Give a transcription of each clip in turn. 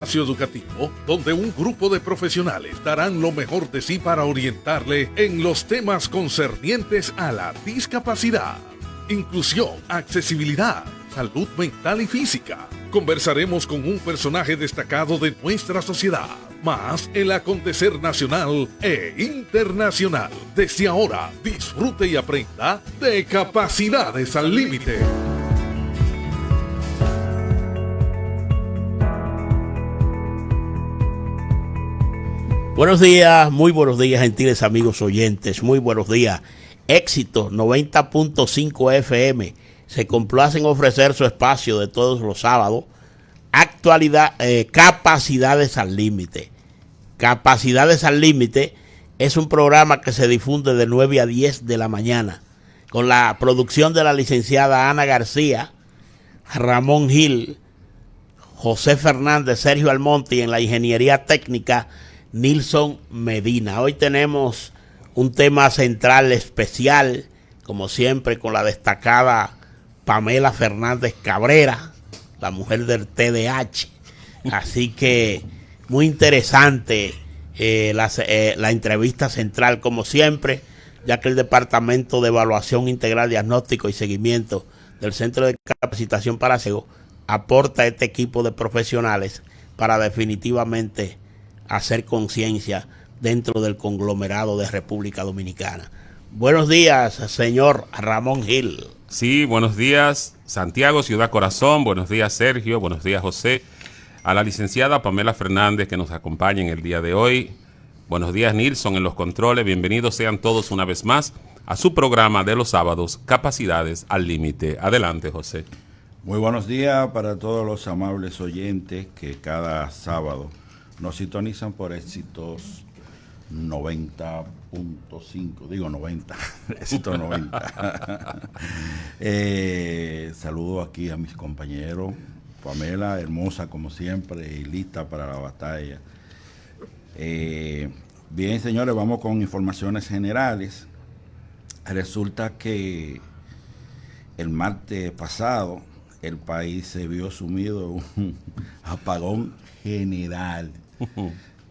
Espacio educativo donde un grupo de profesionales darán lo mejor de sí para orientarle en los temas concernientes a la discapacidad, inclusión, accesibilidad, salud mental y física. Conversaremos con un personaje destacado de nuestra sociedad, más el acontecer nacional e internacional. Desde ahora, disfrute y aprenda de Capacidades al Límite. Buenos días, muy buenos días, gentiles amigos oyentes, muy buenos días. Éxito 90.5 FM se complace en ofrecer su espacio de todos los sábados. Actualidad, Capacidades al Límite. Capacidades al Límite es un programa que se difunde de 9 a 10 de la mañana con la producción de la licenciada Ana García, Ramón Gil, José Fernández, Sergio Almonte y en la ingeniería técnica Nilson Medina. Hoy tenemos un tema central especial, como siempre, con la destacada Pamela Fernández Cabrera, la mujer del TDAH. Así que muy interesante la entrevista central, como siempre, ya que el Departamento de Evaluación Integral, Diagnóstico y Seguimiento del Centro de Capacitación para Ciegos aporta este equipo de profesionales para definitivamente hacer conciencia dentro del conglomerado de República Dominicana. Buenos días, señor Ramón Gil. Sí, buenos días, Santiago, Ciudad Corazón. Buenos días, Sergio. Buenos días, José. A la licenciada Pamela Fernández, que nos acompaña en el día de hoy. Buenos días, Nilson, en los controles. Bienvenidos sean todos una vez más a su programa de los sábados, Capacidades al Límite. Adelante, José. Muy buenos días para todos los amables oyentes que cada sábado nos sintonizan por Éxitos 90.5, digo 90, Éxitos 90. Saludo aquí a mis compañeros, Pamela, hermosa como siempre y lista para la batalla. Bien, señores, vamos con informaciones generales. Resulta que el martes pasado el país se vio sumido en un apagón general.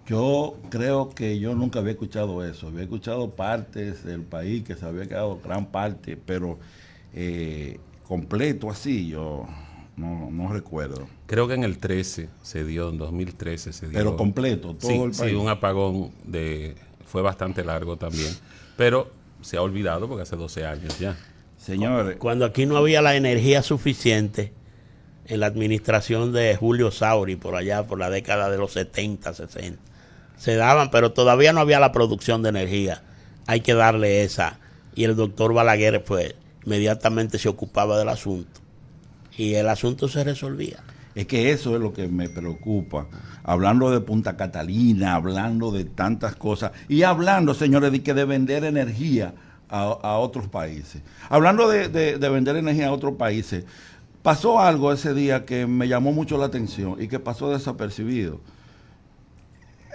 Yo creo que yo nunca había escuchado eso. Había escuchado partes del país que se había quedado gran parte, pero completo así yo no recuerdo. Creo que en el 13 se dio, en 2013 se dio. Pero completo, todo el país. Sí, un apagón fue bastante largo también, pero se ha olvidado porque hace 12 años ya. Señores, Cuando aquí no había la energía suficiente en la administración de Julio Sauri, por allá, por la década de los 70, 60. Se daban, pero todavía no había la producción de energía. Hay que darle esa. Y el doctor Balaguer, pues, inmediatamente se ocupaba del asunto. Y el asunto se resolvía. es que eso es lo que me preocupa. Hablando de Punta Catalina, hablando de tantas cosas, y hablando, señores, de vender energía a otros países. Hablando de vender energía a otros países, pasó algo ese día que me llamó mucho la atención y que pasó desapercibido.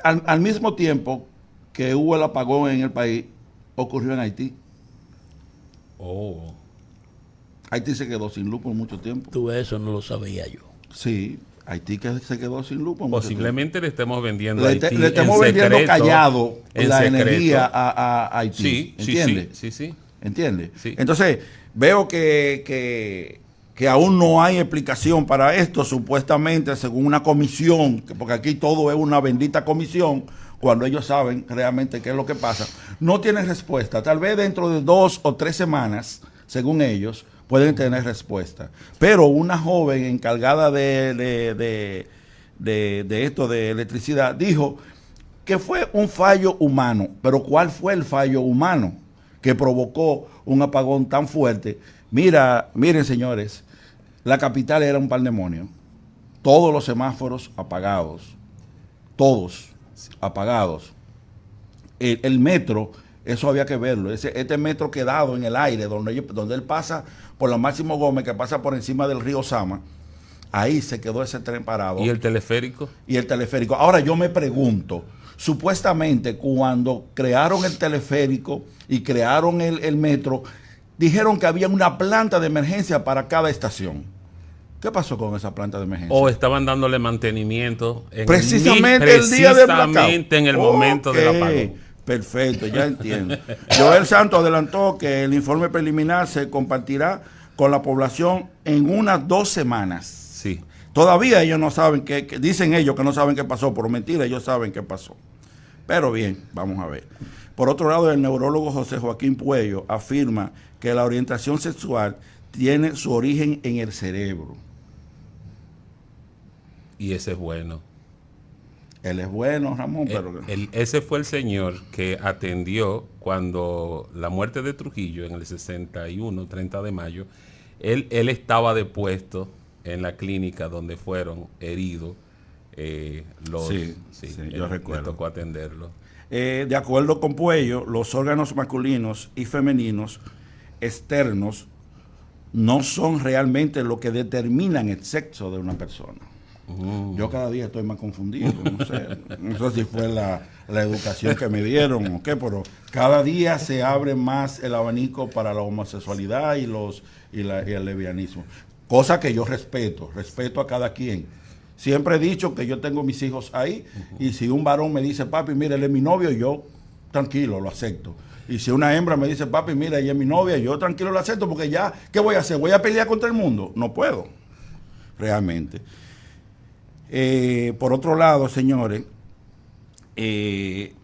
Al mismo tiempo que hubo el apagón en el país, ocurrió en Haití. Oh. Haití se quedó sin luz por mucho tiempo. Tú eso no lo sabía yo. Sí, Haití que se quedó sin luz por mucho tiempo. Posiblemente le estemos vendiendo a Haití le estemos vendiendo secreto, callado la secreto. energía a Haití. Sí, ¿entiendes? sí. ¿Entiendes? Sí. Entonces, veo que aún no hay explicación para esto, supuestamente, según una comisión, porque aquí todo es una bendita comisión, cuando ellos saben realmente qué es lo que pasa. No tienen respuesta. Tal vez dentro de 2 o 3 semanas, según ellos, pueden tener respuesta. Pero una joven encargada de esto de electricidad dijo que fue un fallo humano. Pero ¿cuál fue el fallo humano que provocó un apagón tan fuerte? Miren, señores, la capital era un pandemonio. Todos los semáforos apagados. Todos apagados. El metro, eso había que verlo. Este metro quedado en el aire, donde él pasa por la Máximo Gómez, que pasa por encima del río Sama, ahí se quedó ese tren parado. ¿Y el teleférico? Y el teleférico. Ahora yo me pregunto, supuestamente cuando crearon el teleférico y crearon el metro, dijeron que había una planta de emergencia para cada estación. ¿Qué pasó con esa planta de emergencia? O estaban dándole mantenimiento precisamente el día del blackout. Precisamente en el momento del apagón. Perfecto, ya entiendo. Joel Santos adelantó que el informe preliminar se compartirá con la población en unas 2 semanas. Sí. Todavía ellos no saben que dicen ellos que no saben qué pasó, por mentira ellos saben qué pasó. Pero bien, vamos a ver. Por otro lado, el neurólogo José Joaquín Puello afirma que la orientación sexual tiene su origen en el cerebro. Y ese es bueno. Él es bueno, Ramón, pero... Ese fue el señor que atendió cuando la muerte de Trujillo en el 61, 30 de mayo, él estaba depuesto en la clínica donde fueron heridos los... Sí, yo recuerdo. Le tocó atenderlo. De acuerdo con Puello, los órganos masculinos y femeninos externos no son realmente lo que determinan el sexo de una persona. Yo cada día estoy más confundido, no sé si fue la educación que me dieron o qué, pero cada día se abre más el abanico para la homosexualidad y el lesbianismo, cosa que yo respeto a cada quien. Siempre he dicho que yo tengo mis hijos ahí, y si un varón me dice, papi, mira, él es mi novio, yo tranquilo, lo acepto. Y si una hembra me dice, papi, mira, ella es mi novia, yo tranquilo lo acepto, porque ya, ¿qué voy a hacer? ¿Voy a pelear contra el mundo? No puedo, realmente. Por otro lado, señores,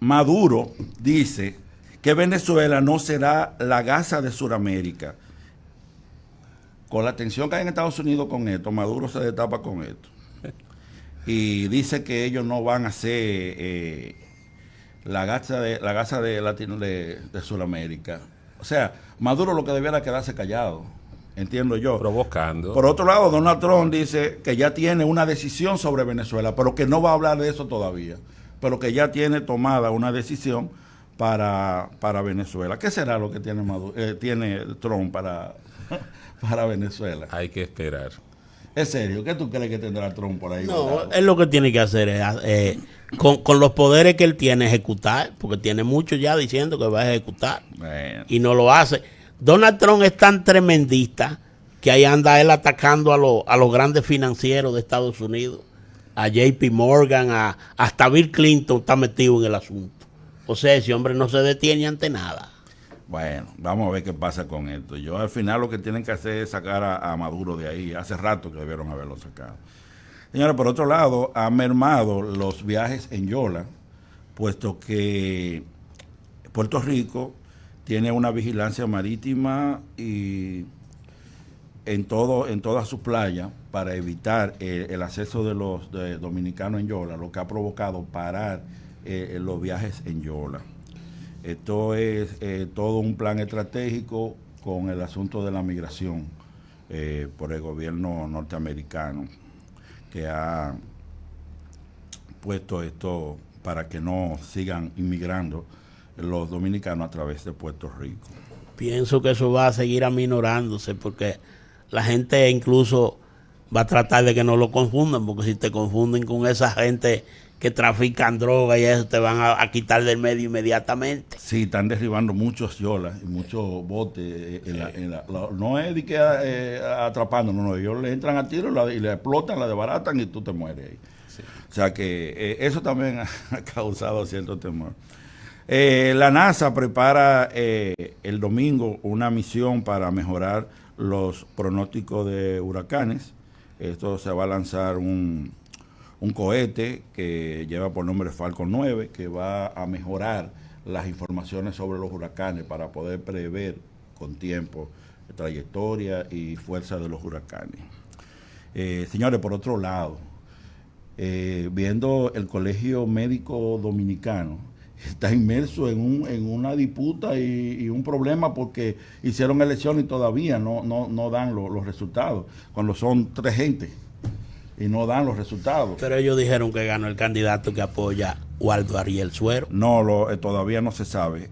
Maduro dice que Venezuela no será la Gaza de Sudamérica. Con la tensión que hay en Estados Unidos con esto, Maduro se destapa con esto. Y dice que ellos no van a ser la Gaza de Sudamérica. O sea, Maduro lo que debiera quedarse callado, entiendo yo. Provocando. Por otro lado, Donald Trump dice que ya tiene una decisión sobre Venezuela, pero que no va a hablar de eso todavía, pero que ya tiene tomada una decisión para Venezuela. ¿Qué será lo que tiene Trump para Venezuela? Hay que esperar. ¿Es serio? ¿Qué tú crees que tendrá Trump por ahí? No, él lo que tiene que hacer es, con los poderes que él tiene, ejecutar, porque tiene mucho ya diciendo que va a ejecutar, Bueno. y no lo hace. Donald Trump es tan tremendista que ahí anda él atacando a los grandes financieros de Estados Unidos, a JP Morgan, hasta Bill Clinton está metido en el asunto. O sea, ese hombre no se detiene ante nada. Bueno, vamos a ver qué pasa con esto. Yo al final lo que tienen que hacer es sacar a Maduro de ahí. Hace rato que debieron haberlo sacado. Señora, por otro lado, ha mermado los viajes en Yola, puesto que Puerto Rico tiene una vigilancia marítima y en todas sus playas para evitar el acceso de los dominicanos en Yola, lo que ha provocado parar los viajes en Yola. Esto es todo un plan estratégico con el asunto de la migración por el gobierno norteamericano, que ha puesto esto para que no sigan inmigrando los dominicanos a través de Puerto Rico. Pienso que eso va a seguir aminorándose, porque la gente incluso va a tratar de que no lo confundan, porque si te confunden con esa gente que trafican droga y eso, te van a quitar del medio inmediatamente. Sí, están derribando muchos yolas y muchos botes. No es de que atrapando, no, ellos le entran a tiro y le explotan, la desbaratan y tú te mueres ahí. Sí. O sea que eso también ha causado cierto temor. La NASA prepara el domingo una misión para mejorar los pronósticos de huracanes. Esto se va a lanzar un cohete que lleva por nombre Falcon 9, que va a mejorar las informaciones sobre los huracanes para poder prever con tiempo trayectoria y fuerza de los huracanes. Señores, por otro lado, viendo el Colegio Médico Dominicano, está inmerso en una disputa y un problema porque hicieron elecciones y todavía no dan los resultados, cuando son 3 gentes y no dan los resultados. Pero ellos dijeron que ganó el candidato que apoya Waldo Ariel Suero. No, todavía no se sabe.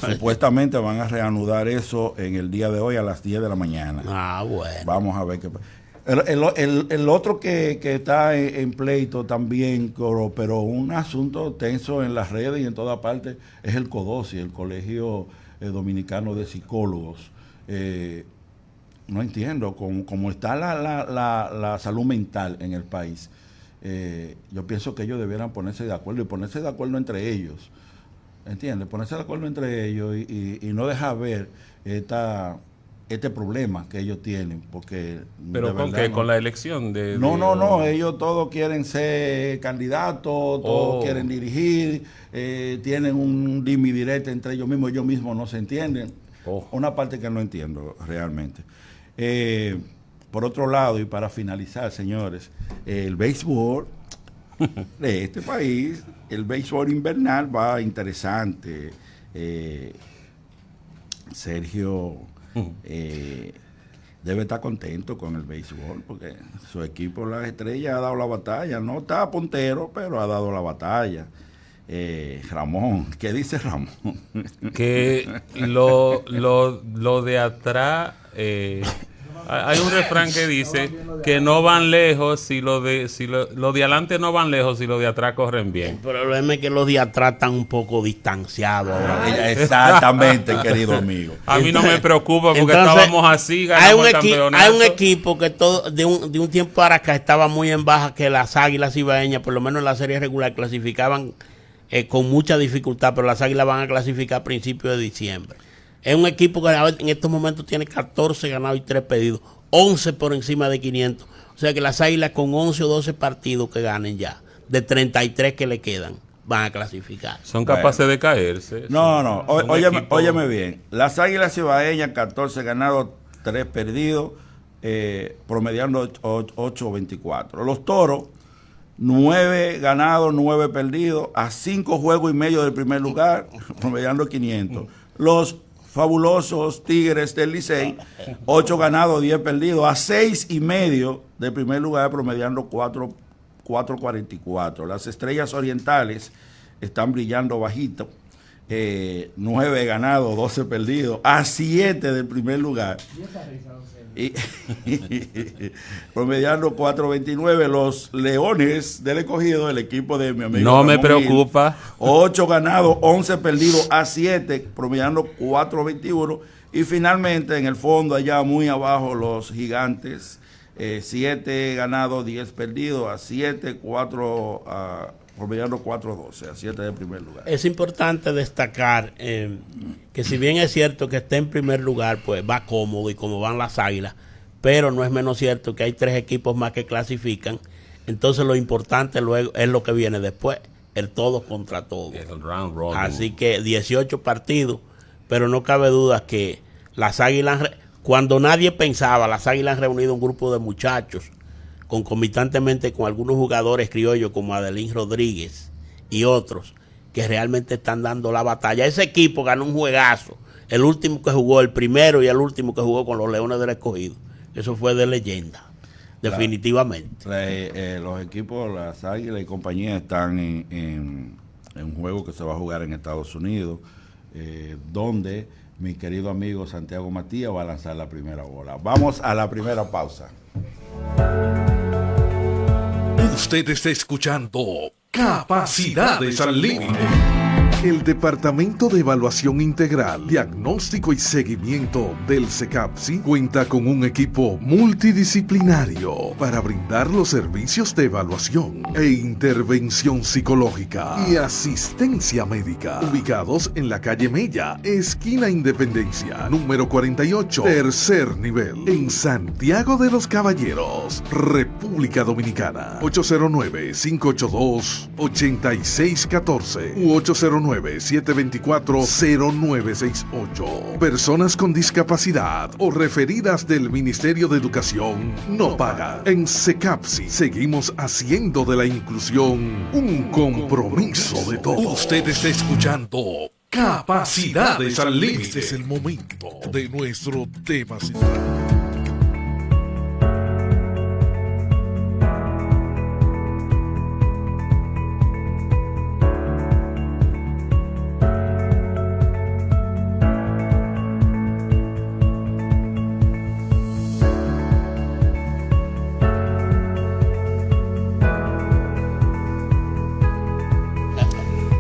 Supuestamente van a reanudar eso en el día de hoy a las 10 de la mañana. Bueno. Vamos a ver qué pasa. El otro que está en pleito también, pero un asunto tenso en las redes y en toda parte, es el CODOSI, el Colegio Dominicano de Psicólogos. no entiendo cómo está la salud mental en el país. Yo pienso que ellos debieran ponerse de acuerdo y ponerse de acuerdo entre ellos. ¿Entiendes? Ponerse de acuerdo entre ellos y no dejar ver este problema que ellos tienen, porque... ¿Pero con qué? ¿Con la elección? No, ellos todos quieren ser candidatos, todos quieren dirigir, tienen un dimi-direte entre ellos mismos no se entienden. Una parte que no entiendo realmente. Por otro lado, y para finalizar, señores, el béisbol de este país, el béisbol invernal va interesante. Sergio debe estar contento con el béisbol porque su equipo, las Estrellas, ha dado la batalla. No está puntero, pero ha dado la batalla. Ramón, ¿qué dice Ramón? Que lo de atrás, hay un refrán que dice que no van lejos si lo de adelante no van lejos si los de atrás corren bien. El problema es que los de atrás están un poco distanciados ahora. Exactamente, querido amigo. A mí no me preocupa porque Entonces, estábamos así, ganamos el campeonato. Hay un equipo que de un tiempo para acá estaba muy en baja, que las Águilas Ibaeñas, por lo menos en la serie regular, clasificaban con mucha dificultad, pero las Águilas van a clasificar a principios de diciembre. Es un equipo que en estos momentos tiene 14 ganados y 3 perdidos, 11 por encima de 500. O sea que las Águilas con 11 o 12 partidos que ganen ya, de 33 que le quedan, van a clasificar. Son capaces de caerse. No. Óyeme bien. Las Águilas Ibaeñas, 14 ganados, 3 perdidos, promediando 8.24. Los Toros, 9 ganados, 9 perdidos, a 5 juegos y medio del primer lugar, promediando 500. Los fabulosos Tigres del Licey, 8 ganados, 10 perdidos, a 6 y medio del primer lugar, promediando 4.44. Las Estrellas Orientales están brillando bajito, 9 ganados, 12 perdidos, a 7 del primer lugar. Y promediando 4.29. Los Leones del Escogido, el equipo de mi amigo No Ramón me preocupa. 8 ganados, 11 perdidos, a 7, promediando 4.21. Y finalmente, en el fondo, allá muy abajo, los Gigantes, 7 ganados, 10 perdidos, a 7, 4, promediando 4.12, a 7 del primer lugar. Es importante destacar que si bien es cierto que está en primer lugar, pues va cómodo y como van las Águilas, pero no es menos cierto que hay 3 equipos más que clasifican. Entonces lo importante luego es lo que viene después, el todo contra todo. Así que 18 partidos, pero no cabe duda que las Águilas, cuando nadie pensaba, las Águilas han reunido un grupo de muchachos concomitantemente con algunos jugadores criollos como Adelín Rodríguez y otros que realmente están dando la batalla. Ese equipo ganó un juegazo, el último que jugó, el primero y el último que jugó con los Leones del Escogido. Eso fue de leyenda, definitivamente. Los equipos, las Águilas y compañía están en un juego que se va a jugar en Estados Unidos, donde mi querido amigo Santiago Matías va a lanzar la primera bola. Vamos a la primera pausa. Usted está escuchando Capacidades al Límite. El Departamento de Evaluación Integral, Diagnóstico y Seguimiento del CECAPSI cuenta con un equipo multidisciplinario para brindar los servicios de evaluación e intervención psicológica y asistencia médica, ubicados en la calle Mella, esquina Independencia, número 48, tercer nivel, en Santiago de los Caballeros, República Dominicana. 809-582-8614 u 809-724-0968. Personas con discapacidad o referidas del Ministerio de Educación no pagan. En CECAPSI seguimos haciendo de la inclusión un compromiso de todos. Usted está escuchando Capacidades al Límite. Este es el momento de nuestro tema central.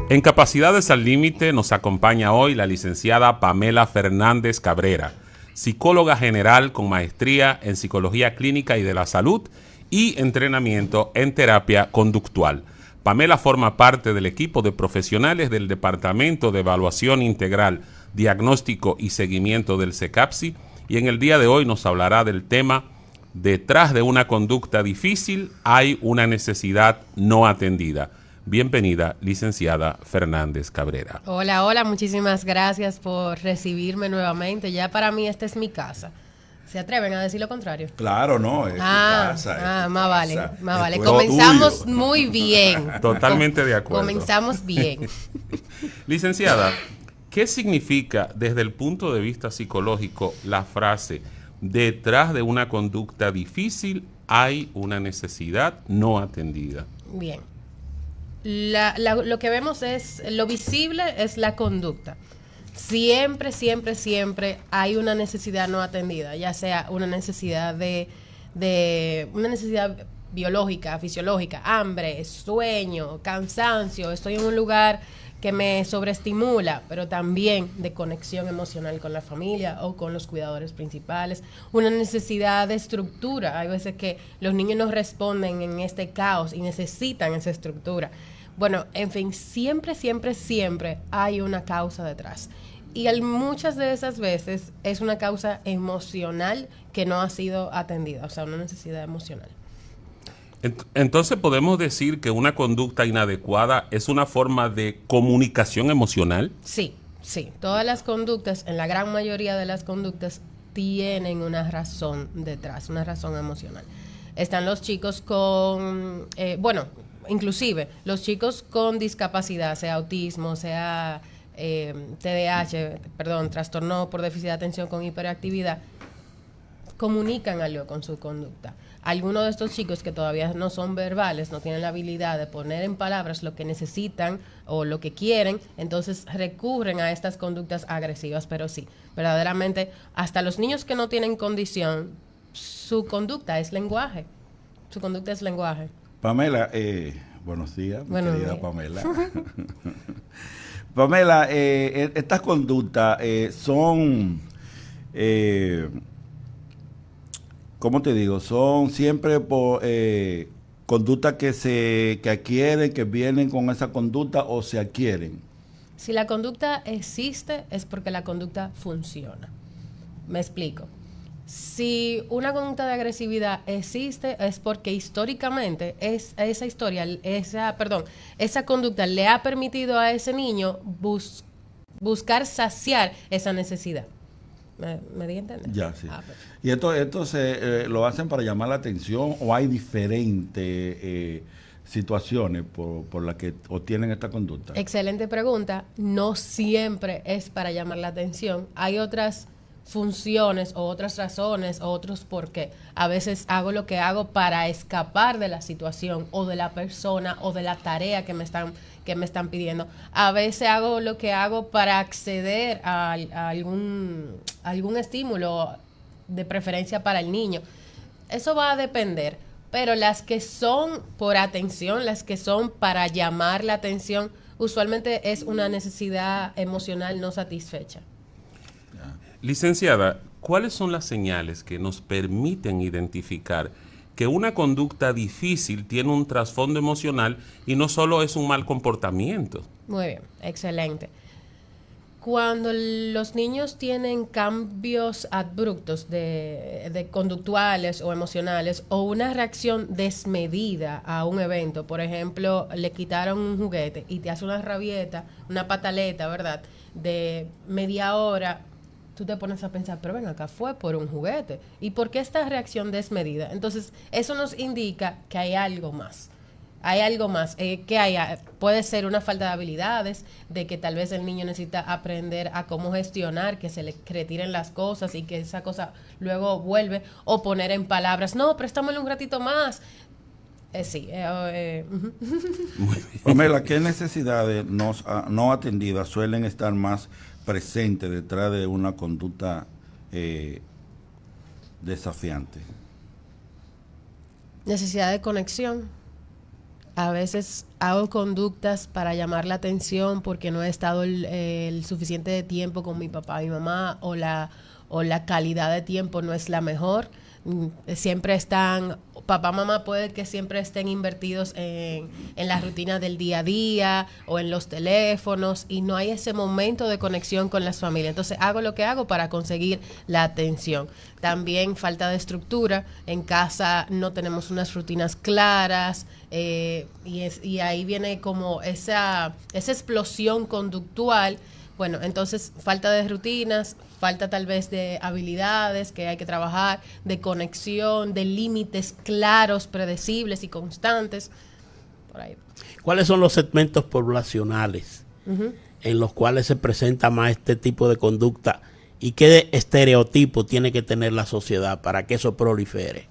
En Capacidades al Límite nos acompaña hoy la licenciada Pamela Fernández Cabrera, psicóloga general con maestría en psicología clínica y de la salud y entrenamiento en terapia conductual. Pamela forma parte del equipo de profesionales del Departamento de Evaluación Integral, Diagnóstico y Seguimiento del CECAPSI, y en el día de hoy nos hablará del tema: detrás de una conducta difícil hay una necesidad no atendida. Bienvenida, licenciada Fernández Cabrera. Hola, hola, muchísimas gracias por recibirme nuevamente. Ya para mí esta es mi casa. ¿Se atreven a decir lo contrario? Claro, no, es tu casa. Más vale, más vale. Esto es Comenzamos tuyo. muy bien. Totalmente de acuerdo. Comenzamos bien. Licenciada, ¿qué significa desde el punto de vista psicológico la frase detrás de una conducta difícil hay una necesidad no atendida? Bien. Lo que vemos es, lo visible es la conducta. Siempre, siempre, siempre hay una necesidad no atendida, ya sea una necesidad una necesidad biológica, fisiológica, hambre, sueño, cansancio, estoy en un lugar que me sobreestimula, pero también de conexión emocional con la familia o con los cuidadores principales, una necesidad de estructura. Hay veces que los niños no responden en este caos y necesitan esa estructura. Bueno, en fin, siempre, siempre, siempre hay una causa detrás. Y muchas de esas veces es una causa emocional que no ha sido atendida, o sea, una necesidad emocional. Entonces podemos decir que una conducta inadecuada es una forma de comunicación emocional. Sí, sí. Todas las conductas, en la gran mayoría de las conductas, tienen una razón detrás, una razón emocional. Están los chicos con, inclusive los chicos con discapacidad, sea autismo, sea trastorno por déficit de atención con hiperactividad, comunican algo con su conducta. Algunos de estos chicos que todavía no son verbales, no tienen la habilidad de poner en palabras lo que necesitan o lo que quieren, entonces recurren a estas conductas agresivas. Pero sí, verdaderamente, hasta los niños que no tienen condición, su conducta es lenguaje. Su conducta es lenguaje. Pamela, buenos días, mi Buenos querida días. Pamela. Pamela, estas conductas son, ¿cómo te digo? Son siempre por conductas que adquieren, que vienen con esa conducta o se adquieren. Si la conducta existe, es porque la conducta funciona. Me explico. Si una conducta de agresividad existe, es porque históricamente esa conducta le ha permitido a ese niño buscar saciar esa necesidad. ¿Me di a entender? Ya, sí. Perfecto. ¿Y esto lo hacen para llamar la atención o hay diferentes situaciones por las que obtienen esta conducta? Excelente pregunta. No siempre es para llamar la atención. Hay otras funciones o otras razones o otros por qué. A veces hago lo que hago para escapar de la situación o de la persona o de la tarea que me están pidiendo. A veces hago lo que hago para acceder a algún estímulo, de preferencia para el niño. Eso va a depender, pero las que son por atención, las que son para llamar la atención, usualmente es una necesidad emocional no satisfecha. Licenciada, ¿cuáles son las señales que nos permiten identificar que una conducta difícil tiene un trasfondo emocional y no solo es un mal comportamiento? Muy bien, excelente. Cuando los niños tienen cambios abruptos de conductuales o emocionales o una reacción desmedida a un evento, por ejemplo, le quitaron un juguete y te hace una rabieta, una pataleta, ¿verdad?, de media hora, tú te pones a pensar, pero ven acá, fue por un juguete. ¿Y por qué esta reacción desmedida? Entonces, eso nos indica que hay algo más. Hay algo más. Puede ser una falta de habilidades, de que tal vez el niño necesita aprender a cómo gestionar, que se le retiren las cosas y que esa cosa luego vuelve, o poner en palabras, no, préstamelo un ratito más. Pamela, ¿qué necesidades no atendidas suelen estar más presentes detrás de una conducta desafiante? Necesidad de conexión. A veces hago conductas para llamar la atención porque no he estado el suficiente de tiempo con mi papá, mi mamá, o o la calidad de tiempo no es la mejor. Siempre están, papá, mamá puede que siempre estén invertidos en la rutina del día a día o en los teléfonos y no hay ese momento de conexión con las familias. Entonces hago lo que hago para conseguir la atención. También falta de estructura. En casa no tenemos unas rutinas claras y ahí viene como esa explosión conductual. Bueno, entonces falta de rutinas, falta tal vez de habilidades que hay que trabajar, de conexión, de límites claros, predecibles y constantes. Por ahí. ¿Cuáles son los segmentos poblacionales en los cuales se presenta más este tipo de conducta y qué estereotipo tiene que tener la sociedad para que eso prolifere?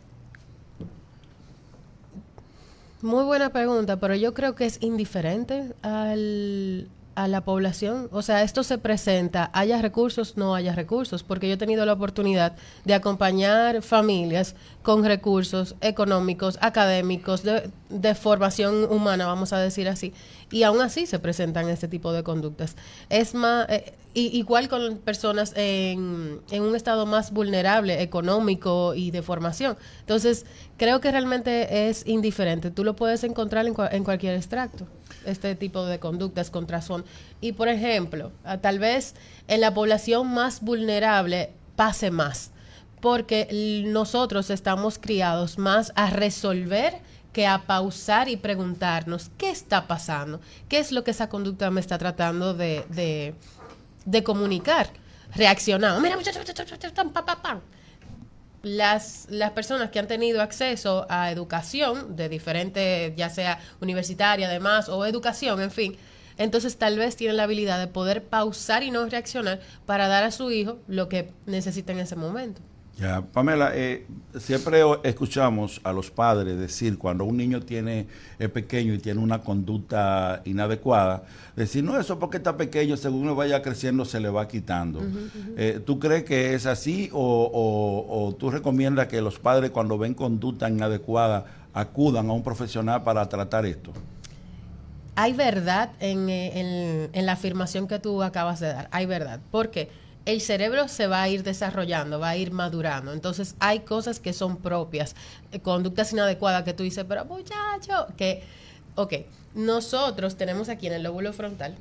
Muy buena pregunta, pero yo creo que es indiferente a la población. O sea, esto se presenta, haya recursos, no haya recursos, porque yo he tenido la oportunidad de acompañar familias con recursos económicos, académicos, de formación humana, vamos a decir así, y aún así se presentan este tipo de conductas. Es más, igual con personas en un estado más vulnerable, económico y de formación. Entonces, creo que realmente es indiferente. Tú lo puedes encontrar en cualquier extracto, este tipo de conductas con trasfondo. Y, por ejemplo, tal vez en la población más vulnerable pase más, porque nosotros estamos criados más a resolver que a pausar y preguntarnos qué está pasando, qué es lo que esa conducta me está tratando de comunicar. Reaccionamos. Mira, muchachos, las personas que han tenido acceso a educación de diferente, ya sea universitaria además o educación, en fin, entonces tal vez tienen la habilidad de poder pausar y no reaccionar para dar a su hijo lo que necesita en ese momento. Ya, Pamela, siempre escuchamos a los padres decir cuando un niño es pequeño y tiene una conducta inadecuada, decir, no, eso porque está pequeño, según uno vaya creciendo se le va quitando. ¿Tú crees que es así o tú recomiendas que los padres cuando ven conducta inadecuada acudan a un profesional para tratar esto? Hay verdad en la afirmación que tú acabas de dar, hay verdad. ¿Por qué? El cerebro se va a ir desarrollando, va a ir madurando. Entonces hay cosas que son propias, conductas inadecuadas que tú dices, pero muchacho, nosotros tenemos aquí en el lóbulo frontal,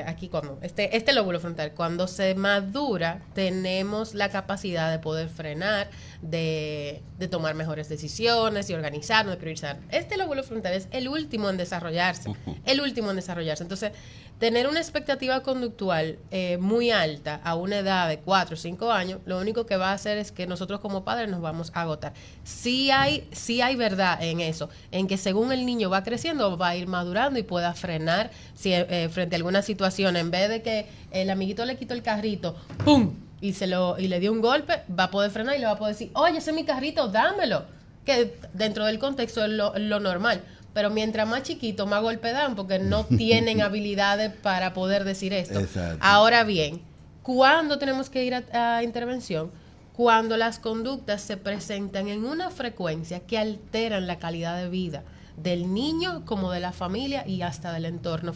aquí cuando este lóbulo frontal, cuando se madura, tenemos la capacidad de poder frenar, de tomar mejores decisiones, de organizarnos, de priorizar. Este lóbulo frontal es el último en desarrollarse, Entonces, tener una expectativa conductual muy alta a una edad de 4 o 5 años, lo único que va a hacer es que nosotros como padres nos vamos a agotar. Sí hay verdad en eso, en que según el niño va creciendo, va a ir madurando y pueda frenar frente a alguna situación. En vez de que el amiguito le quitó el carrito, ¡pum!, y le dio un golpe, va a poder frenar y le va a poder decir, oye, ese es mi carrito, dámelo. Que dentro del contexto es lo normal. Pero mientras más chiquito, más golpe dan, porque no tienen habilidades para poder decir esto. Exacto. Ahora bien, ¿cuándo tenemos que ir a intervención? Cuando las conductas se presentan en una frecuencia que alteran la calidad de vida del niño como de la familia y hasta del entorno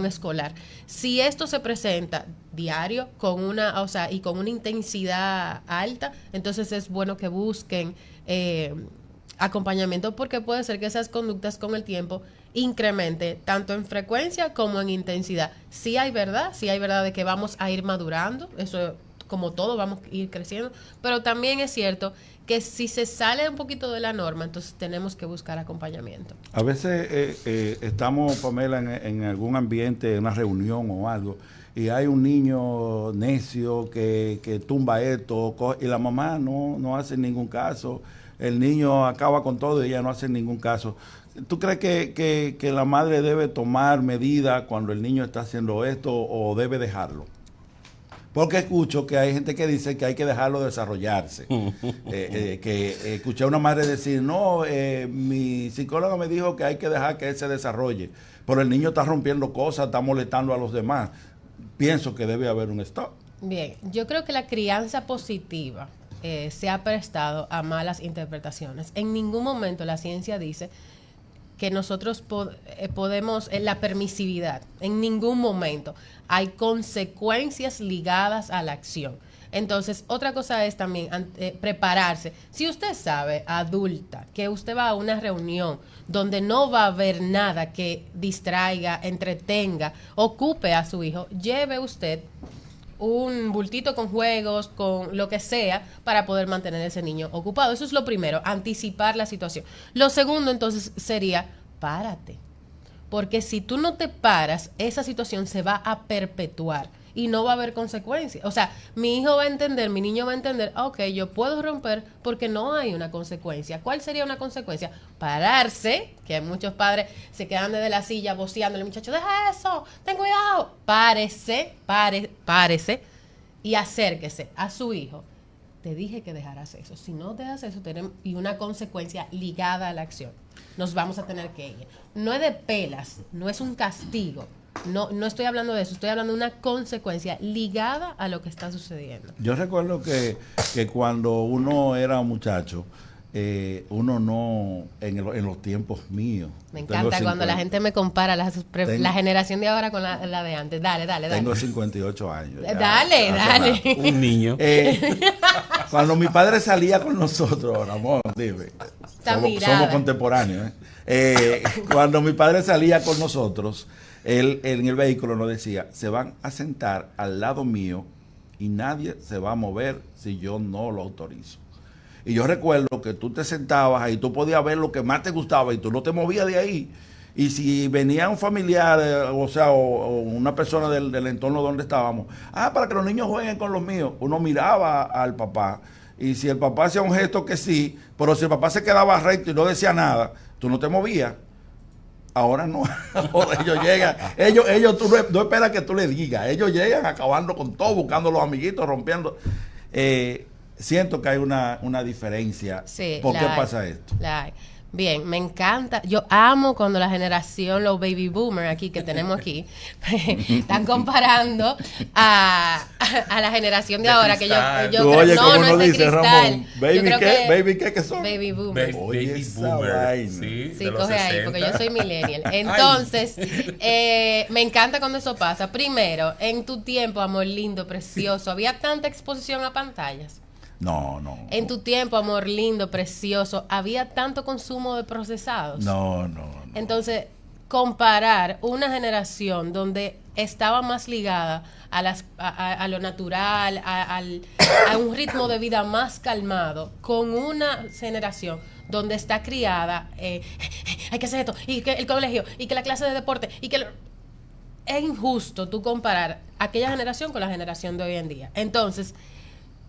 escolar. Si esto se presenta diario con una intensidad alta, entonces es bueno que busquen acompañamiento, porque puede ser que esas conductas con el tiempo incremente tanto en frecuencia como en intensidad. Sí hay verdad de que vamos a ir madurando, eso como todo vamos a ir creciendo, pero también es cierto que si se sale un poquito de la norma, entonces tenemos que buscar acompañamiento. A veces estamos, Pamela, en algún ambiente, en una reunión o algo, y hay un niño necio que tumba esto, y la mamá no hace ningún caso. El niño acaba con todo y ella no hace ningún caso. ¿Tú crees que la madre debe tomar medidas cuando el niño está haciendo esto o debe dejarlo? Porque escucho que hay gente que dice que hay que dejarlo desarrollarse. Que escuché a una madre decir, no, mi psicóloga me dijo que hay que dejar que él se desarrolle, pero el niño está rompiendo cosas, está molestando a los demás. Pienso que debe haber un stop. Bien, yo creo que la crianza positiva se ha prestado a malas interpretaciones. En ningún momento la ciencia dice que nosotros podemos, la permisividad, en ningún momento. Hay consecuencias ligadas a la acción. Entonces, otra cosa es también prepararse. Si usted sabe, adulta, que usted va a una reunión donde no va a haber nada que distraiga, entretenga, ocupe a su hijo, lleve usted un bultito con juegos, con lo que sea, para poder mantener a ese niño ocupado. Eso es lo primero, anticipar la situación. Lo segundo, entonces, sería, párate. Porque si tú no te paras, esa situación se va a perpetuar y no va a haber consecuencias. O sea, mi hijo va a entender, mi niño va a entender, ok, yo puedo romper porque no hay una consecuencia. ¿Cuál sería una consecuencia? Pararse, que muchos padres se quedan desde la silla voceándole, muchacho, deja eso, ten cuidado. Párese y acérquese a su hijo. Te dije que dejaras eso. Si no dejas eso, tenemos y una consecuencia ligada a la acción. Nos vamos a tener que ir. No es de pelas, no es un castigo. No estoy hablando de eso, estoy hablando de una consecuencia ligada a lo que está sucediendo. Yo recuerdo que cuando uno era muchacho, uno no, en los tiempos míos. Me encanta cuando la gente me compara la generación de ahora con la de antes. Dale. Tengo 58 años. Ya, dale. Un niño. Cuando mi padre salía con nosotros, Ramón, dime, somos contemporáneos. Cuando mi padre salía con nosotros, él en el vehículo nos decía, se van a sentar al lado mío y nadie se va a mover si yo no lo autorizo. Y yo recuerdo que tú te sentabas ahí, tú podías ver lo que más te gustaba y tú no te movías de ahí. Y si venía un familiar, o una persona del entorno donde estábamos, para que los niños jueguen con los míos, uno miraba al papá. Y si el papá hacía un gesto que sí, pero si el papá se quedaba recto y no decía nada, tú no te movías. Ahora no. Ahora ellos llegan, ellos tú no esperas que tú le digas, ellos llegan acabando con todo, buscando los amiguitos, rompiendo. Siento que hay una diferencia. Sí, ¿Por qué pasa esto? Bien, me encanta. Yo amo cuando la generación, los baby boomers aquí que tenemos aquí, están comparando a la generación de ahora. Que yo oye, creo, ¿cómo no es de dice cristal. Ramón? ¿Baby qué son? Baby boomers. Baby esa boomer. vaina. Sí, coge ahí, porque yo soy millennial. Entonces, me encanta cuando eso pasa. Primero, en tu tiempo, amor lindo, precioso, había tanta exposición a pantallas. No. En tu tiempo, amor lindo, precioso, había tanto consumo de procesados. No. Entonces, comparar una generación donde estaba más ligada a lo natural, a un ritmo de vida más calmado, con una generación donde está criada, hay que hacer esto, y que el colegio, y que la clase de deporte, y que es injusto tú comparar aquella generación con la generación de hoy en día. Entonces,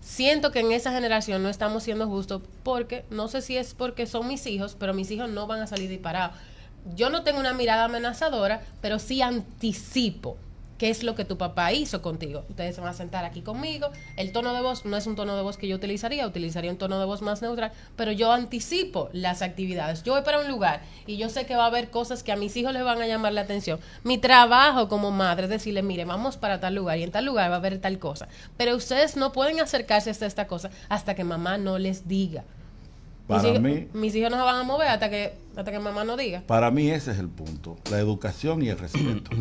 siento que en esa generación no estamos siendo justos porque, no sé si es porque son mis hijos, pero mis hijos no van a salir disparados. Yo no tengo una mirada amenazadora, pero sí anticipo qué es lo que tu papá hizo contigo. Ustedes se van a sentar aquí conmigo. El tono de voz no es un tono de voz que yo utilizaría un tono de voz más neutral, pero yo anticipo las actividades. Yo voy para un lugar y yo sé que va a haber cosas que a mis hijos les van a llamar la atención. Mi trabajo como madre es decirle, mire, vamos para tal lugar y en tal lugar va a haber tal cosa. Pero ustedes no pueden acercarse hasta esta cosa hasta que mamá no les diga. Mis hijos no se van a mover hasta que mamá no diga. Para mí ese es el punto, la educación y el respeto.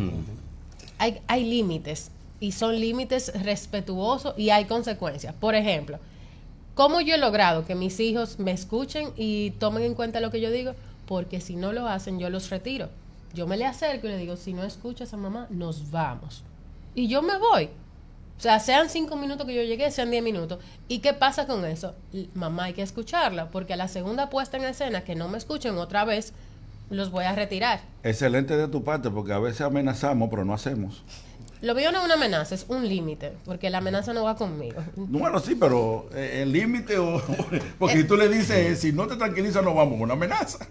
Hay límites y son límites respetuosos y hay consecuencias. Por ejemplo, ¿cómo yo he logrado que mis hijos me escuchen y tomen en cuenta lo que yo digo? Porque si no lo hacen, yo los retiro. Yo me le acerco y le digo, si no escuchas a mamá, nos vamos. Y yo me voy. O sea, sean 5 minutos que yo llegué, sean 10 minutos. ¿Y qué pasa con eso? Mamá, hay que escucharla, porque a la segunda puesta en escena, que no me escuchen otra vez, los voy a retirar. Excelente de tu parte, porque a veces amenazamos, pero no hacemos. Lo mío no es una amenaza, es un límite, porque la amenaza no va conmigo. Bueno, sí, pero el límite, porque tú le dices, si no te tranquilizas, no vamos, una amenaza.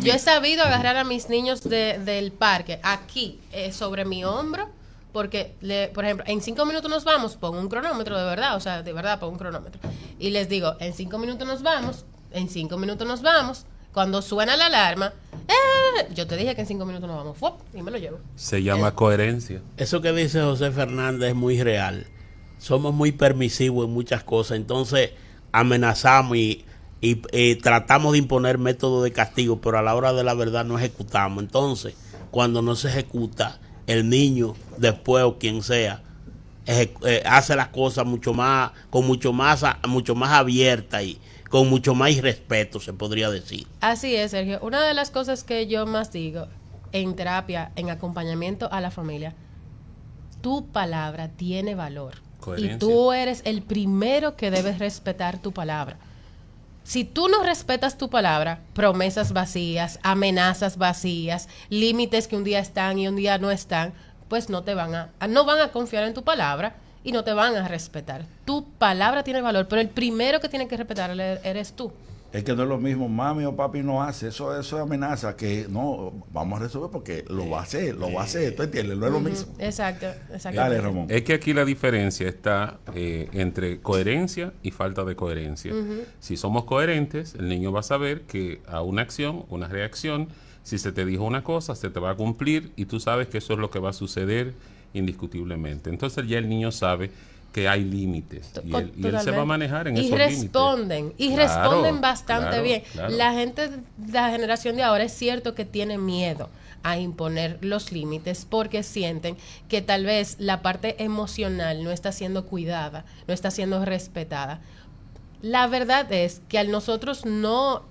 Yo he sabido agarrar a mis niños del parque, aquí, sobre mi hombro, porque, por ejemplo, en 5 minutos nos vamos, pongo un cronómetro, de verdad, pongo un cronómetro. Y les digo, en 5 minutos nos vamos, cuando suena la alarma, yo te dije que en 5 minutos nos vamos, y me lo llevo. Se llama coherencia. Eso que dice José Fernández es muy real. Somos muy permisivos en muchas cosas, entonces amenazamos y tratamos de imponer métodos de castigo, pero a la hora de la verdad no ejecutamos. Entonces, cuando no se ejecuta, el niño, después o quien sea, hace las cosas mucho más abierta y con mucho más respeto, se podría decir. Así es, Sergio. Una de las cosas que yo más digo en terapia, en acompañamiento a la familia, tu palabra tiene valor. Coherencia. Y tú eres el primero que debes respetar tu palabra. Si tú no respetas tu palabra, promesas vacías, amenazas vacías, límites que un día están y un día no están, pues no van a confiar en tu palabra y no te van a respetar. Tu palabra tiene valor, pero el primero que tiene que respetar eres tú. Es que no es lo mismo, mami o papi no hace, eso es amenaza, que no, vamos a resolver porque lo va a hacer, ¿tú entiendes? No es lo mismo. Exacto. Dale, Ramón. Es que aquí la diferencia está entre coherencia y falta de coherencia. Si somos coherentes, el niño va a saber que a una acción, una reacción, si se te dijo una cosa, se te va a cumplir y tú sabes que eso es lo que va a suceder indiscutiblemente. Entonces ya el niño sabe que hay límites y él se va a manejar en esos límites. Y responden bastante bien. Claro. La gente de la generación de ahora es cierto que tiene miedo a imponer los límites porque sienten que tal vez la parte emocional no está siendo cuidada, no está siendo respetada. La verdad es que al nosotros no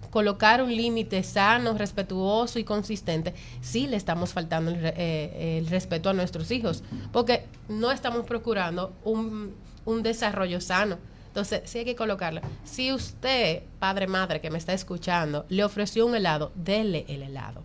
colocar un límite sano, respetuoso y consistente, sí le estamos faltando el respeto a nuestros hijos, porque no estamos procurando un desarrollo sano. Entonces, sí hay que colocarlo. Si usted, padre, madre, que me está escuchando, le ofreció un helado, dele el helado.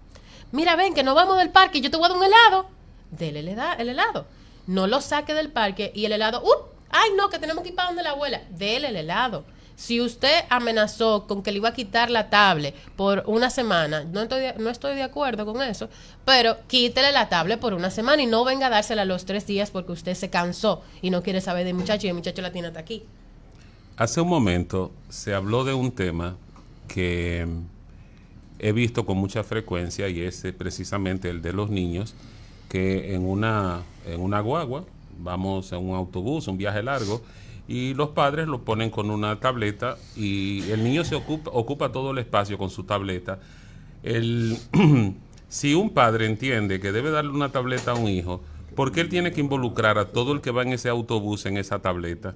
Mira, ven, que nos vamos del parque y yo te voy a dar un helado. Dele el helado. No lo saque del parque y el helado, ay, no, que tenemos que ir para donde la abuela. Dele el helado. Si usted amenazó con que le iba a quitar la tablet por una semana, no estoy de acuerdo con eso, pero quítele la tablet por una semana y no venga a dársela a los 3 días porque usted se cansó y no quiere saber de muchacho y el muchacho la tiene hasta aquí. Hace un momento se habló de un tema que he visto con mucha frecuencia y es precisamente el de los niños que en una guagua, vamos en un autobús, un viaje largo, y los padres lo ponen con una tableta y el niño se ocupa todo el espacio con su tableta. Si un padre entiende que debe darle una tableta a un hijo, ¿por qué él tiene que involucrar a todo el que va en ese autobús en esa tableta,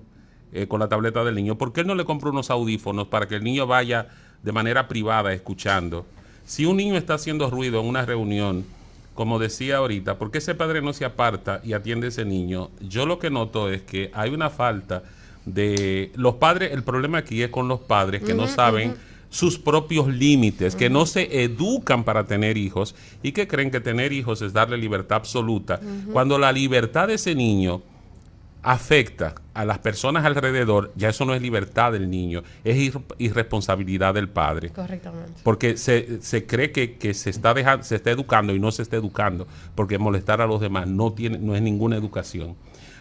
con la tableta del niño? ¿Por qué él no le compra unos audífonos para que el niño vaya de manera privada escuchando? Si un niño está haciendo ruido en una reunión, como decía ahorita, ¿por qué ese padre no se aparta y atiende a ese niño? Yo lo que noto es que hay una falta de los padres. El problema aquí es con los padres que no saben sus propios límites, que no se educan para tener hijos y que creen que tener hijos es darle libertad absoluta, cuando la libertad de ese niño afecta a las personas alrededor. Ya eso no es libertad del niño, es irresponsabilidad del padre. Correctamente. Porque se cree que se está educando y no se está educando, porque molestar a los demás no es ninguna educación.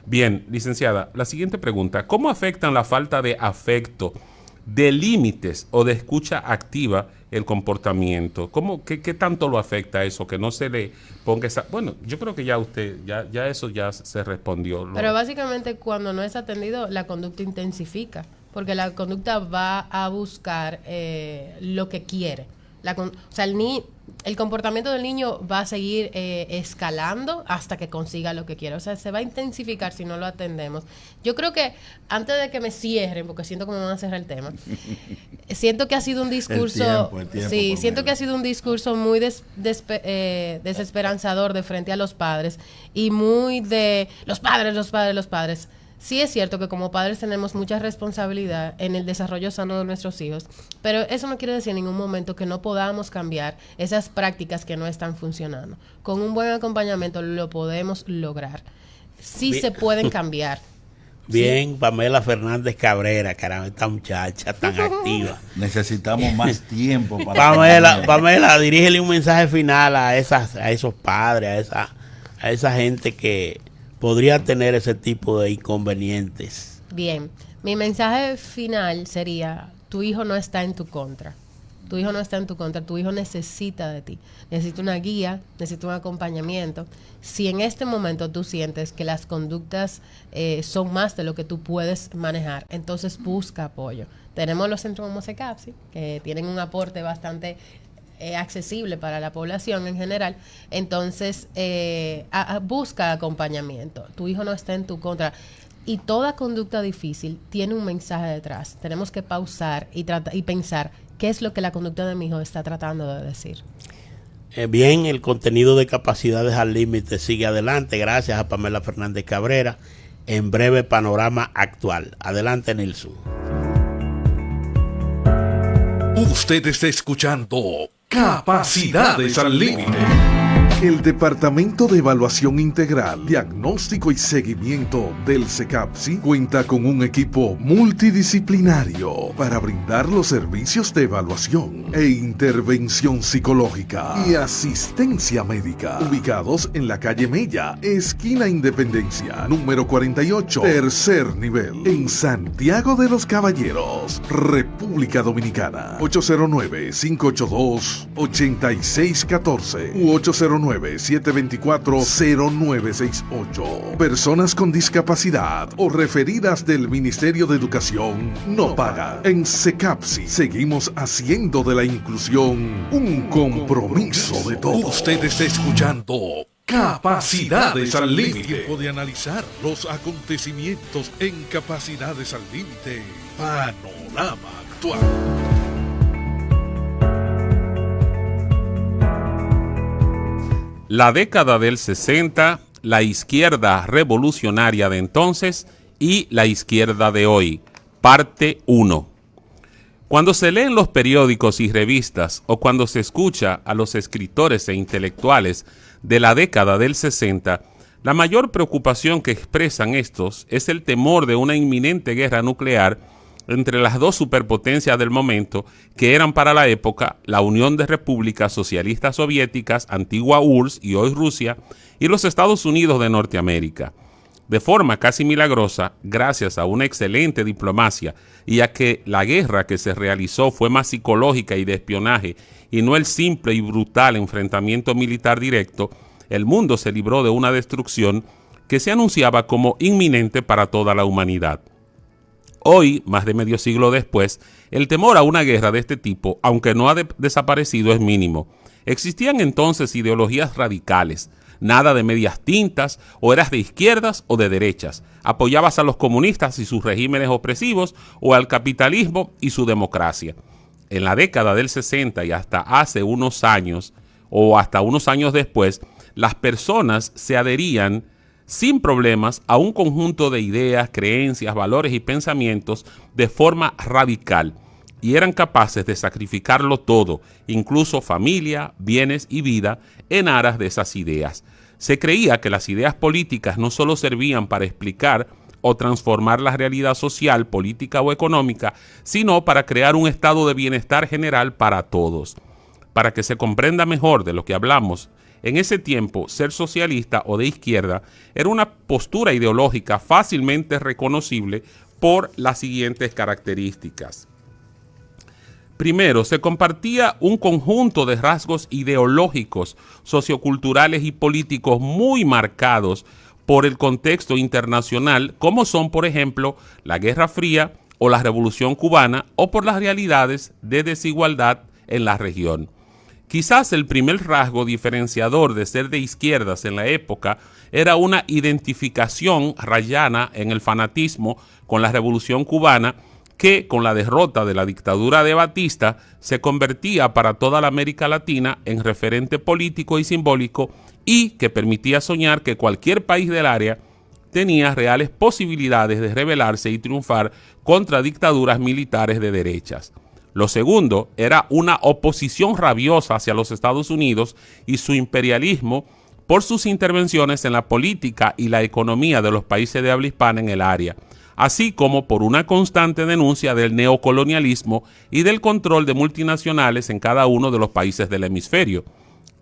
Bien, licenciada, la siguiente pregunta: ¿cómo afectan la falta de afecto, de límites o de escucha activa el comportamiento? ¿Qué tanto lo afecta eso? Que no se le ponga esa... Bueno, yo creo que ya usted, ya eso ya se respondió. Pero básicamente cuando no es atendido, la conducta intensifica, porque la conducta va a buscar lo que quiere. El comportamiento del niño va a seguir escalando hasta que consiga lo que quiere. O sea, se va a intensificar si no lo atendemos. Yo creo que antes de que me cierren, porque siento que me van a cerrar el tema, siento que ha sido un discurso, siento que ha sido un discurso muy desesperanzador de frente a los padres y muy de los padres. Sí es cierto que como padres tenemos mucha responsabilidad en el desarrollo sano de nuestros hijos, pero eso no quiere decir en ningún momento que no podamos cambiar esas prácticas que no están funcionando. Con un buen acompañamiento lo podemos lograr. Sí se pueden cambiar. Bien, Pamela Fernández Cabrera, caramba, esta muchacha tan activa. Necesitamos más tiempo para... Pamela, dirígele un mensaje final a esos padres, a esa gente que podría tener ese tipo de inconvenientes. Bien, mi mensaje final sería: tu hijo no está en tu contra. Tu hijo no está en tu contra, tu hijo necesita de ti. Necesita una guía, necesita un acompañamiento. Si en este momento tú sientes que las conductas son más de lo que tú puedes manejar, entonces busca apoyo. Tenemos los centros como CECAPSI, que tienen un aporte bastante accesible para la población en general. Entonces, busca acompañamiento. Tu hijo no está en tu contra. Y toda conducta difícil tiene un mensaje detrás. Tenemos que pausar y pensar qué es lo que la conducta de mi hijo está tratando de decir. Bien, el contenido de Capacidades al Límite sigue adelante, gracias a Pamela Fernández Cabrera. En breve, panorama actual. Adelante, Nilson. Usted está escuchando Capacidades al Límite. El Departamento de Evaluación Integral, Diagnóstico y Seguimiento del CECAPSI cuenta con un equipo multidisciplinario para brindar los servicios de evaluación e intervención psicológica y asistencia médica, ubicados en la calle Mella, esquina Independencia, número 48, tercer nivel, en Santiago de los Caballeros, República Dominicana. 809-582-8614 u 809-724-0968. Personas con discapacidad o referidas del Ministerio de Educación no pagan. En CECAPSI seguimos haciendo de la inclusión un compromiso de todos. Usted está escuchando Capacidades al Límite. Tiempo de analizar los acontecimientos en Capacidades al Límite. Panorama actual. La década del 60, la izquierda revolucionaria de entonces y la izquierda de hoy. Parte 1. Cuando se leen los periódicos y revistas o cuando se escucha a los escritores e intelectuales de la década del 60, la mayor preocupación que expresan estos es el temor de una inminente guerra nuclear entre las dos superpotencias del momento, que eran para la época la Unión de Repúblicas Socialistas Soviéticas, antigua URSS y hoy Rusia, y los Estados Unidos de Norteamérica. De forma casi milagrosa, gracias a una excelente diplomacia y a que la guerra que se realizó fue más psicológica y de espionaje y no el simple y brutal enfrentamiento militar directo, el mundo se libró de una destrucción que se anunciaba como inminente para toda la humanidad. Hoy, más de medio siglo después, el temor a una guerra de este tipo, aunque no ha desaparecido, es mínimo. Existían entonces ideologías radicales, nada de medias tintas, o eras de izquierdas o de derechas. Apoyabas a los comunistas y sus regímenes opresivos, o al capitalismo y su democracia. En la década del 60 y hasta hace unos años, o hasta unos años después, las personas se adherían sin problemas a un conjunto de ideas, creencias, valores y pensamientos de forma radical, y eran capaces de sacrificarlo todo, incluso familia, bienes y vida, en aras de esas ideas. Se creía que las ideas políticas no solo servían para explicar o transformar la realidad social, política o económica, sino para crear un estado de bienestar general para todos. Para que se comprenda mejor de lo que hablamos, en ese tiempo, ser socialista o de izquierda era una postura ideológica fácilmente reconocible por las siguientes características. Primero, se compartía un conjunto de rasgos ideológicos, socioculturales y políticos muy marcados por el contexto internacional, como son, por ejemplo, la Guerra Fría o la Revolución Cubana, o por las realidades de desigualdad en la región. Quizás el primer rasgo diferenciador de ser de izquierdas en la época era una identificación rayana en el fanatismo con la Revolución Cubana, que con la derrota de la dictadura de Batista se convertía para toda la América Latina en referente político y simbólico, y que permitía soñar que cualquier país del área tenía reales posibilidades de rebelarse y triunfar contra dictaduras militares de derechas. Lo segundo era una oposición rabiosa hacia los Estados Unidos y su imperialismo por sus intervenciones en la política y la economía de los países de habla hispana en el área, así como por una constante denuncia del neocolonialismo y del control de multinacionales en cada uno de los países del hemisferio.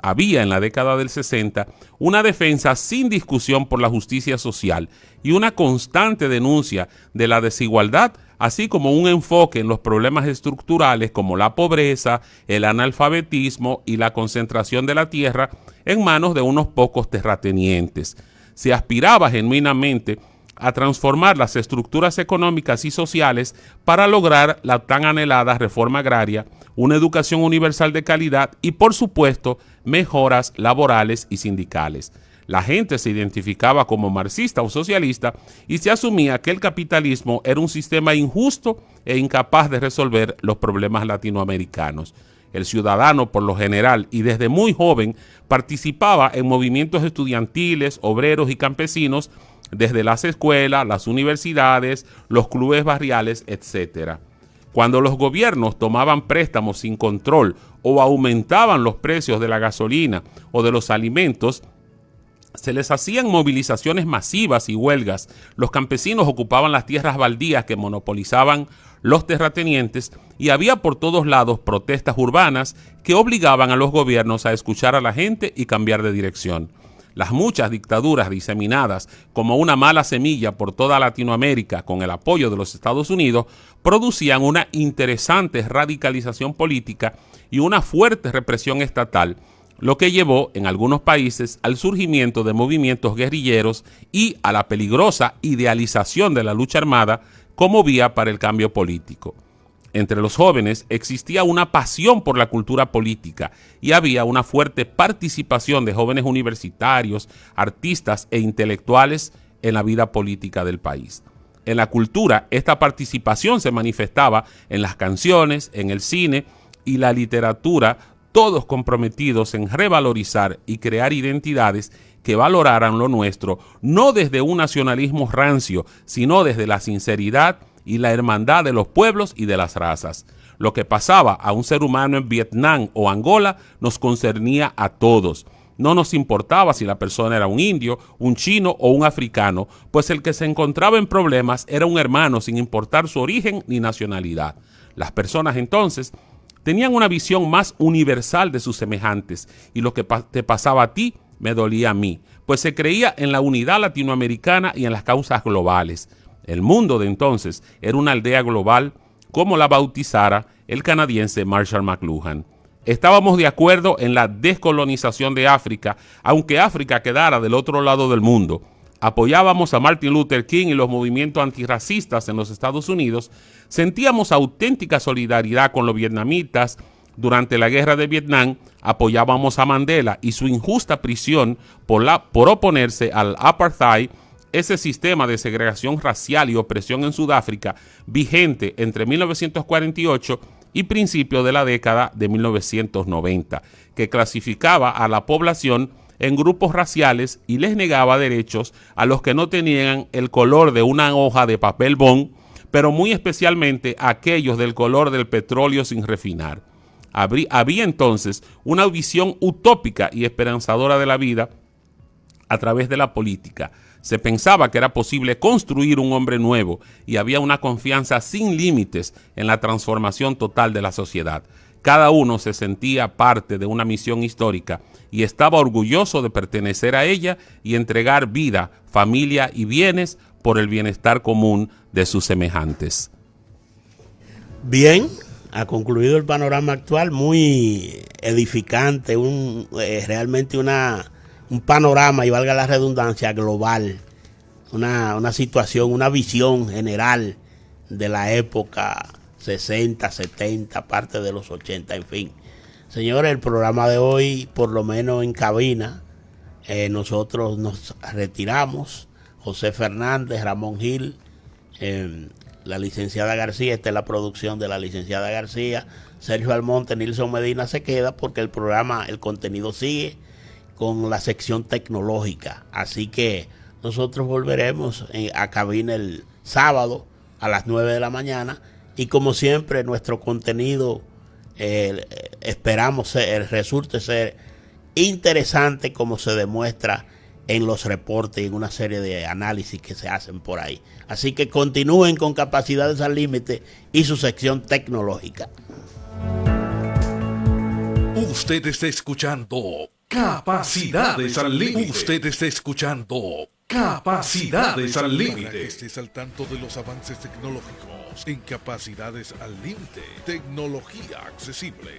Había en la década del 60 una defensa sin discusión por la justicia social y una constante denuncia de la desigualdad, así como un enfoque en los problemas estructurales como la pobreza, el analfabetismo y la concentración de la tierra en manos de unos pocos terratenientes. Se aspiraba genuinamente a transformar las estructuras económicas y sociales para lograr la tan anhelada reforma agraria, una educación universal de calidad y, por supuesto, mejoras laborales y sindicales. La gente se identificaba como marxista o socialista y se asumía que el capitalismo era un sistema injusto e incapaz de resolver los problemas latinoamericanos. El ciudadano, por lo general, y desde muy joven, participaba en movimientos estudiantiles, obreros y campesinos desde las escuelas, las universidades, los clubes barriales, etc. Cuando los gobiernos tomaban préstamos sin control o aumentaban los precios de la gasolina o de los alimentos, se les hacían movilizaciones masivas y huelgas. Los campesinos ocupaban las tierras baldías que monopolizaban los terratenientes y había por todos lados protestas urbanas que obligaban a los gobiernos a escuchar a la gente y cambiar de dirección. Las muchas dictaduras diseminadas como una mala semilla por toda Latinoamérica con el apoyo de los Estados Unidos producían una interesante radicalización política y una fuerte represión estatal, lo que llevó en algunos países al surgimiento de movimientos guerrilleros y a la peligrosa idealización de la lucha armada como vía para el cambio político. Entre los jóvenes existía una pasión por la cultura política y había una fuerte participación de jóvenes universitarios, artistas e intelectuales en la vida política del país. En la cultura, esta participación se manifestaba en las canciones, en el cine y la literatura, todos comprometidos en revalorizar y crear identidades que valoraran lo nuestro, no desde un nacionalismo rancio, sino desde la sinceridad y la hermandad de los pueblos y de las razas. Lo que pasaba a un ser humano en Vietnam o Angola nos concernía a todos. No nos importaba si la persona era un indio, un chino o un africano, pues el que se encontraba en problemas era un hermano sin importar su origen ni nacionalidad. Las personas entonces tenían una visión más universal de sus semejantes y lo que te pasaba a ti me dolía a mí, pues se creía en la unidad latinoamericana y en las causas globales. El mundo de entonces era una aldea global, como la bautizara el canadiense Marshall McLuhan. Estábamos de acuerdo en la descolonización de África, aunque África quedara del otro lado del mundo. Apoyábamos a Martin Luther King y los movimientos antirracistas en los Estados Unidos. Sentíamos auténtica solidaridad con los vietnamitas. Durante la guerra de Vietnam apoyábamos a Mandela y su injusta prisión por oponerse al apartheid, ese sistema de segregación racial y opresión en Sudáfrica vigente entre 1948 y principios de la década de 1990, que clasificaba a la población en grupos raciales y les negaba derechos a los que no tenían el color de una hoja de papel bond, pero muy especialmente a aquellos del color del petróleo sin refinar. Había entonces una visión utópica y esperanzadora de la vida a través de la política. Se pensaba que era posible construir un hombre nuevo y había una confianza sin límites en la transformación total de la sociedad. Cada uno se sentía parte de una misión histórica y estaba orgulloso de pertenecer a ella y entregar vida, familia y bienes por el bienestar común de sus semejantes. Bien, ha concluido el panorama actual, muy edificante, realmente un panorama, y valga la redundancia, global, una situación, una visión general de la época 60, 70, parte de los 80, en fin. Señores, el programa de hoy, por lo menos en cabina, nosotros nos retiramos. José Fernández, Ramón Gil, la licenciada García, esta es la producción de la licenciada García, Sergio Almonte, Nilson Medina se queda porque el programa, el contenido sigue con la sección tecnológica. Así que nosotros volveremos a cabina el sábado a las 9 de la mañana y como siempre nuestro contenido esperamos resulte ser interesante, como se demuestra en los reportes y en una serie de análisis que se hacen por ahí. Así que continúen con Capacidades al Límite y su sección tecnológica. Usted está escuchando Capacidades al Límite. Usted está escuchando Capacidades al Límite. Estés al tanto de los avances tecnológicos en Capacidades al Límite. Tecnología accesible.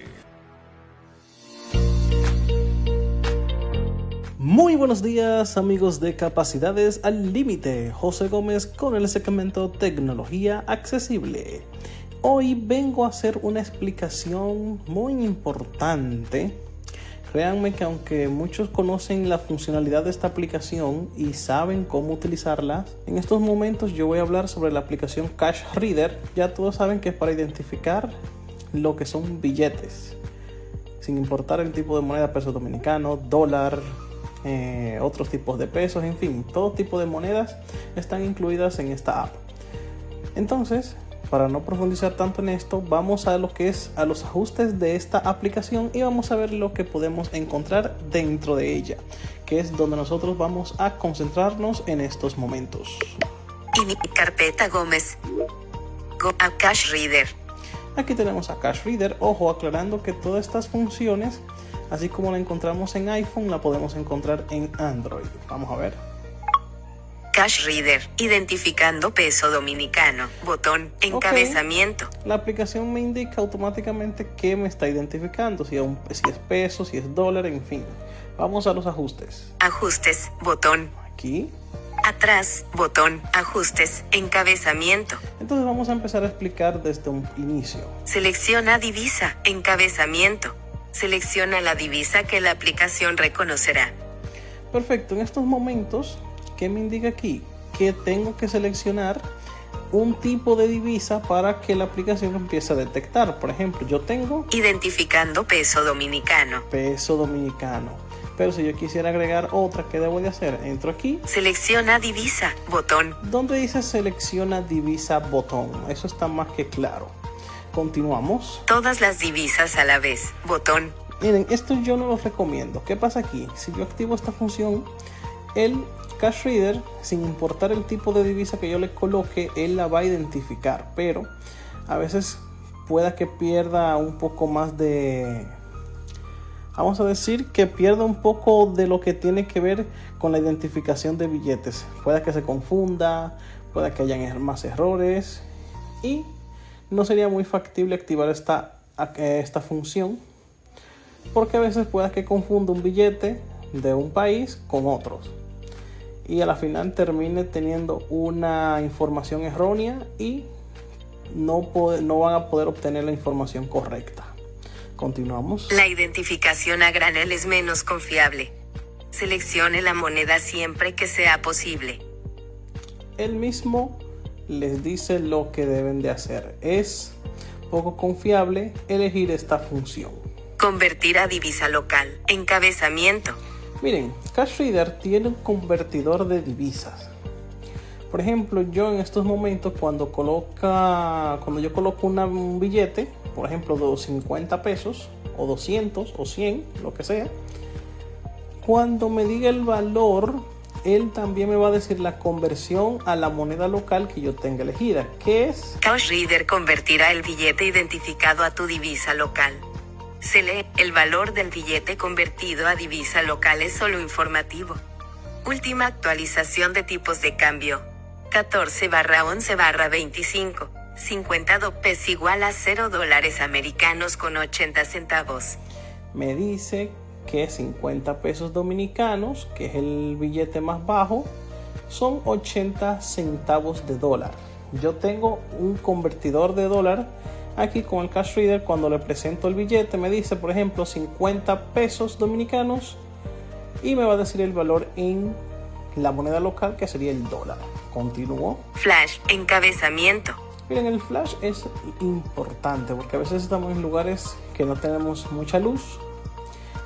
Muy buenos días, amigos de Capacidades al Límite. José Gómez con el segmento Tecnología Accesible. Hoy vengo a hacer una explicación muy importante. Créanme que aunque muchos conocen la funcionalidad de esta aplicación y saben cómo utilizarla, en estos momentos yo voy a hablar sobre la aplicación Cash Reader. Ya todos saben que es para identificar lo que son billetes, sin importar el tipo de moneda, peso dominicano, dólar, otros tipos de pesos, en fin, todo tipo de monedas están incluidas en esta app. Entonces, para no profundizar tanto en esto, vamos a lo que es a los ajustes de esta aplicación y vamos a ver lo que podemos encontrar dentro de ella, que es donde nosotros vamos a concentrarnos en estos momentos. Carpeta Gómez. A Cash Reader. Aquí tenemos a Cash Reader, ojo, aclarando que todas estas funciones, así como la encontramos en iPhone, la podemos encontrar en Android. Vamos a ver. Cash Reader, identificando peso dominicano, botón, encabezamiento. La aplicación me indica automáticamente que me está identificando, si es peso, si es dólar, en fin. Vamos a los ajustes. Ajustes, botón. Aquí. Atrás, botón, ajustes, encabezamiento. Entonces vamos a empezar a explicar desde un inicio. Selecciona divisa, encabezamiento. Selecciona la divisa que la aplicación reconocerá. Perfecto, en estos momentos, ¿qué me indica aquí? Que tengo que seleccionar un tipo de divisa para que la aplicación empiece a detectar. Por ejemplo, yo tengo identificando peso dominicano. Peso dominicano. Pero si yo quisiera agregar otra, ¿qué debo de hacer? Entro aquí. Selecciona divisa, botón. Donde dice selecciona divisa, botón. Eso está más que claro. Continuamos. Todas las divisas a la vez, botón. Miren, esto yo no lo recomiendo. ¿Qué pasa aquí? Si yo activo esta función, el Cash Reader, sin importar el tipo de divisa que yo le coloque, él la va a identificar, pero a veces pueda que pierda un poco más de, vamos a decir que pierda un poco de lo que tiene que ver con la identificación de billetes. Pueda que se confunda, pueda que hayan más errores y no sería muy factible activar esta función, porque a veces pueda que confunda un billete de un país con otros y a la final termine teniendo una información errónea y no van a poder obtener la información correcta. Continuamos. La identificación a granel es menos confiable. Seleccione la moneda siempre que sea posible. Él mismo les dice lo que deben de hacer. Es poco confiable elegir esta función. Convertir a divisa local. Encabezamiento. Miren, Cash Reader tiene un convertidor de divisas. Por ejemplo, yo en estos momentos cuando yo coloco un billete, por ejemplo de 50 pesos o 200 o 100, lo que sea, cuando me diga el valor, él también me va a decir la conversión a la moneda local que yo tenga elegida, que es... Cash Reader convertirá el billete identificado a tu divisa local. Se lee, el valor del billete convertido a divisa local es solo informativo. Última actualización de tipos de cambio. 14/11/25. 50 dólares igual a 0 dólares americanos con 80 centavos. Me dice que 50 pesos dominicanos, que es el billete más bajo, son 80 centavos de dólar. Yo tengo un convertidor de dólar aquí con el Cash Reader. Cuando le presento el billete me dice, por ejemplo, 50 pesos dominicanos y me va a decir el valor en la moneda local, que sería el dólar. Continúo. Flash, encabezamiento. Miren, el flash es importante porque a veces estamos en lugares que no tenemos mucha luz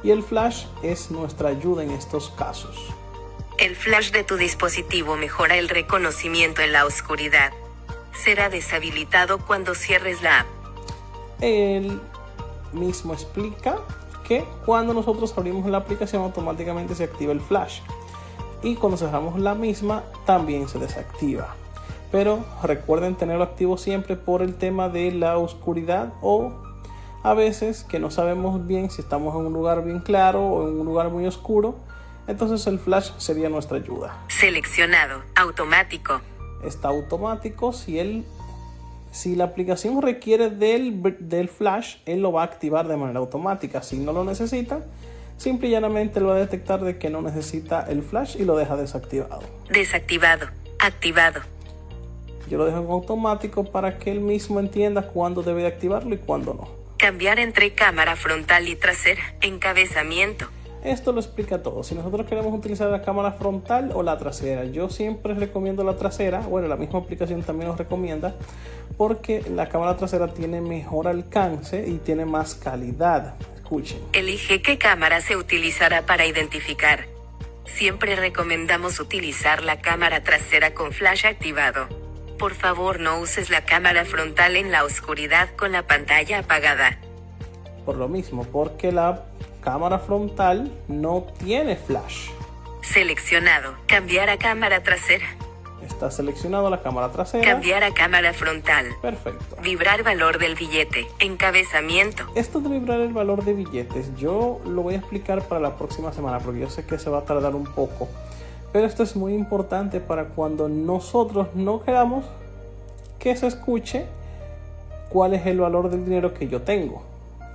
y el flash es nuestra ayuda en estos casos. El flash de tu dispositivo mejora el reconocimiento en la oscuridad. Será deshabilitado cuando cierres la app. Él mismo explica que cuando nosotros abrimos la aplicación automáticamente se activa el flash y cuando cerramos la misma también se desactiva. Pero recuerden tenerlo activo siempre por el tema de la oscuridad o a veces que no sabemos bien si estamos en un lugar bien claro o en un lugar muy oscuro. Entonces el flash sería nuestra ayuda. Seleccionado, automático. Está automático. Si la aplicación requiere del flash, él lo va a activar de manera automática. Si no lo necesita, simple y llanamente lo va a detectar de que no necesita el flash y lo deja desactivado. Desactivado, activado. Yo lo dejo en automático para que él mismo entienda cuándo debe de activarlo y cuándo no. Cambiar entre cámara frontal y trasera. Encabezamiento. Esto lo explica todo. Si nosotros queremos utilizar la cámara frontal o la trasera, yo siempre recomiendo la trasera. Bueno, la misma aplicación también nos recomienda, porque la cámara trasera tiene mejor alcance y tiene más calidad. Escuchen. Elige qué cámara se utilizará para identificar. Siempre recomendamos utilizar la cámara trasera con flash activado. Por favor, no uses la cámara frontal en la oscuridad con la pantalla apagada. Por lo mismo, porque la cámara frontal no tiene flash. Seleccionado. Cambiar a cámara trasera. Está seleccionado la cámara trasera. Cambiar a cámara frontal. Perfecto. Vibrar valor del billete. Encabezamiento. Esto de vibrar el valor de billetes, yo lo voy a explicar para la próxima semana, porque yo sé que se va a tardar un poco. Pero esto es muy importante para cuando nosotros no queramos que se escuche cuál es el valor del dinero que yo tengo.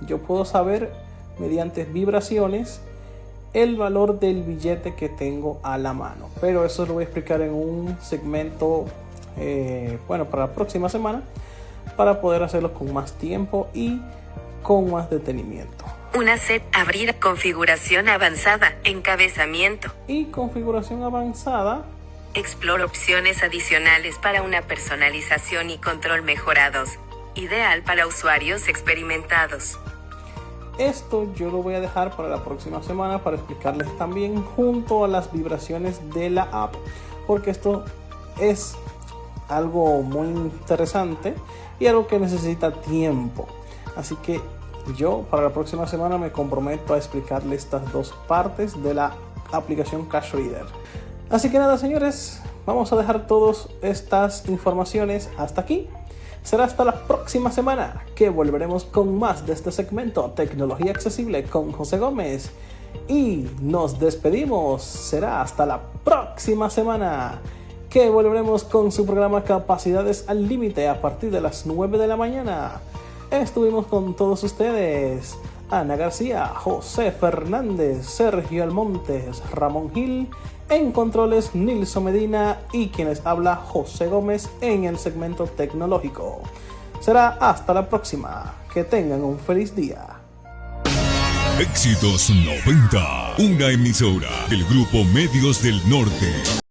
Yo puedo saber mediante vibraciones el valor del billete que tengo a la mano, pero eso lo voy a explicar en un segmento para la próxima semana, para poder hacerlo con más tiempo y con más detenimiento. Una set. Abrir. Configuración avanzada. Encabezamiento. Y configuración avanzada. Explora opciones adicionales para una personalización y control mejorados. Ideal para usuarios experimentados. Esto yo lo voy a dejar para la próxima semana para explicarles también junto a las vibraciones de la app, porque esto es algo muy interesante y algo que necesita tiempo. Así que yo para la próxima semana me comprometo a explicarles estas dos partes de la aplicación Cash Reader. Así que nada, señores, vamos a dejar todas estas informaciones hasta aquí. Será hasta la próxima semana que volveremos con más de este segmento Tecnología Accesible con José Gómez. Y nos despedimos. Será hasta la próxima semana que volveremos con su programa Capacidades al Límite a partir de las 9 de la mañana. Estuvimos con todos ustedes: Ana García, José Fernández, Sergio Almontes, Ramón Gil, en controles Nilson Medina y quienes habla José Gómez en el segmento tecnológico. Será hasta la próxima. Que tengan un feliz día. Éxitos 90, una emisora del Grupo Medios del Norte.